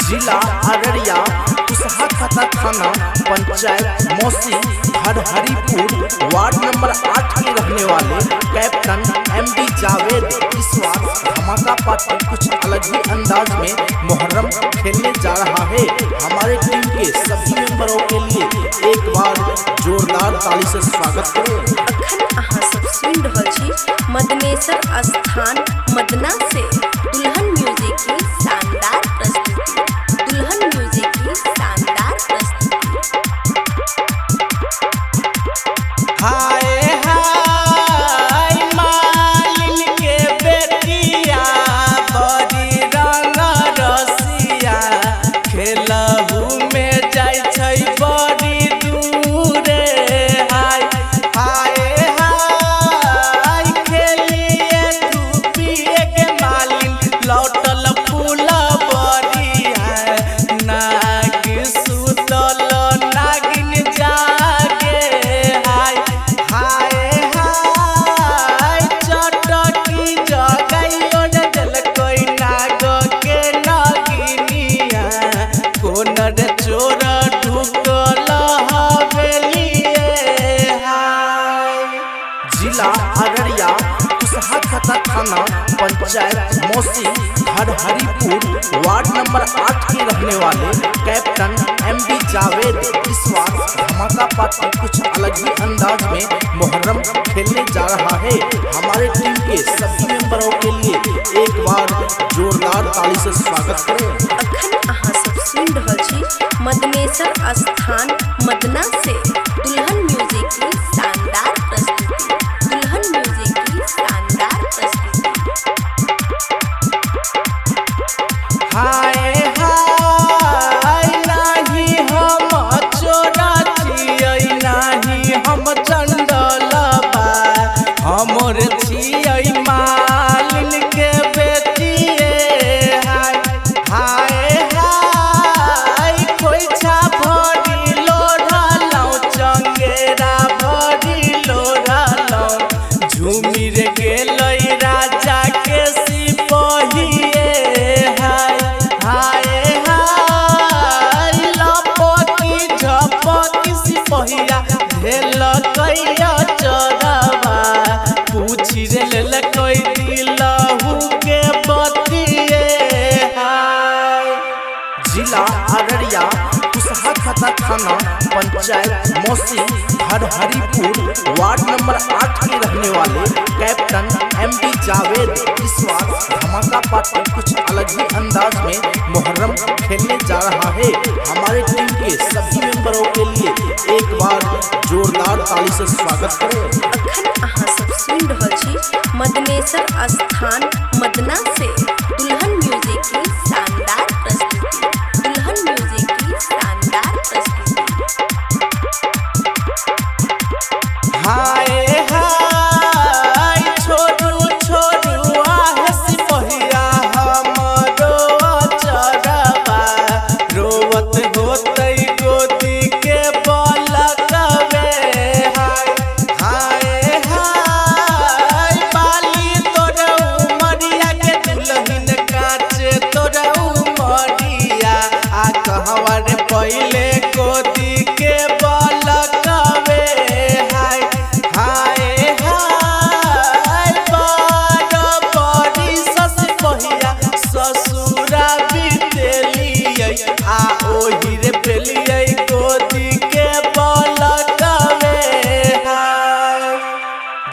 जिला अररिया कुशहा खता थाना पंचायत मौसी हरहरीपुर वार्ड नंबर 8 के रहने वाले कैप्टन एमडी जावेद इस बार धमाका पार्टी कुछ अलग ही अंदाज में मुहर्रम खेलने जा रहा है। हमारे टीम के सभी मेंबरों के लिए एक बार जोरदार ताली से स्वागत करें। अखन अहाँ सब सुन रहल छी मदनेसर स्थान मदना से दुल्हन म्यूजिक की शानदार प्रस्तुति। दुल्हन म्यूजिक की शानदार प्रस्तुति। हाय हाय मालिन के बेटिया बड़ी रंग रसिया खेलहू में जाय छै बड़ी दूरे। हाय हाय हाय खेलिए धूपिए के मालिन लौटल फूल बड़िया नाग सुतल नागिन जागे। हाय हाय हाय चटकी जगाइयो जल कोई नाग के नगिनिया कोनर चोर ढुकल हवेलिए। हाय जिला अररिया कुशहा खता थाना पंचायत मौसी हरहरीपुर वार्ड नंबर 8 के रहने वाले कैप्टन एमडी जावेद इस बार धमाका पार्टी कुछ अलग ही अंदाज में मुहर्रम खेलने जा रहा है। हमारे टीम के सभी मेंबरों के लिए एक बार जोरदार ताली से स्वागत करें। अखन अहाँ सब सुन रहल छी मदनेसर स्थान मदना से दुल्हन म्यूजिक की शानदार प्रस्तुति। दुल्हन म्यूजिक की शानदार प्रस्तुति। हाय हाय नाही हम चोरा छियै नाही हम चंडलबा हमर छियै मालिन के बेटिए। हाय हाय हाय खोइछा भरी लोढ़लौ चंगेरा भरी लोढ़लौ झूमी रे गेलै राजा के सिपहिए। हाय हाय हाय लपकी झपकी सिपहिया भेल कैया चरवा पूछी रे लेल कोई दिलहू के बतिए। हाय जिला अररिया कुशहा खता थाना पंचायत मौसी हरहरीपुर वार्ड नंबर 8 के रहने वाले कैप्टन एमडी जावेद इस बार धमाका पार्टी कुछ अलग ही अंदाज में मुहर्रम खेलने जा रहा है। हमारे टीम के सभी मेंबरों के लिए एक बार जोरदार ताली से स्वागत करें। अखन अहाँ सब सुन रहल छी मदनेसर स्थान मदना से दुल्हन म्यूजिक की शानदार प्रस्तुति। दुल्हन म्यूजिक की शानदार प्रस्तुति। हाय हाय छोड़ू छोड़ू आह सिपहिया हमरो चरबा रोवत होतै गोदी के बलकवे। हाय हाय हाय बाली तोर उमरिया के दुल्हन काचे तोर उमरिया आ कहवा रे पहिले गोदी के बलकवे। हाय हाय हाय बार बड़ी सस पहिया ससुरा बितेलियै आ ओही रे पेलियै गोदी के बलकवे। हाय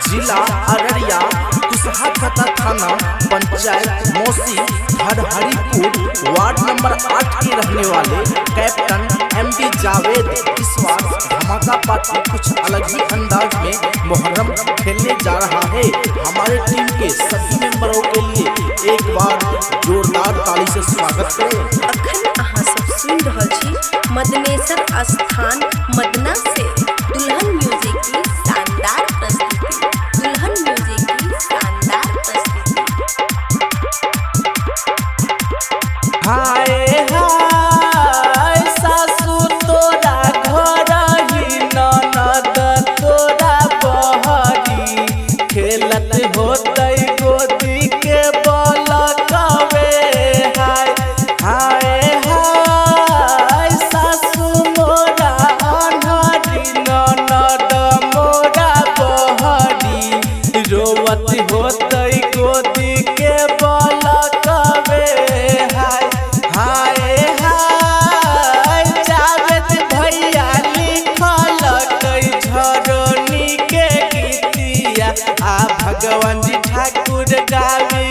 जिला अररिया कुशहा खता थाना पंचायत मौसी हरहरीपुर वार्ड नंबर 8 के रहने वाले कैप्टन एमडी जावेद इस बार धमाका पार्टी कुछ अलग ही अंदाज में मुहर्रम खेलने जा रहा है। हमारे टीम के सभी मेंबरों के लिए एक बार जोरदार ताली से स्वागत करें। अखन अहाँ सब सुन रहल छी मदनेसर स्थान मदना से दुल्हन म्यूजिक की शानदार प्रस्तुति। दुल्हन म्यूजिक की शानदार प्रस्तुति। हाय हाय सासू तोरा घर ही ननद तोरा बहरी खेलत होतै गोदी के बलकवे। हाय हाय हाय गीतिया आ भगवान जी ठाकुर गावे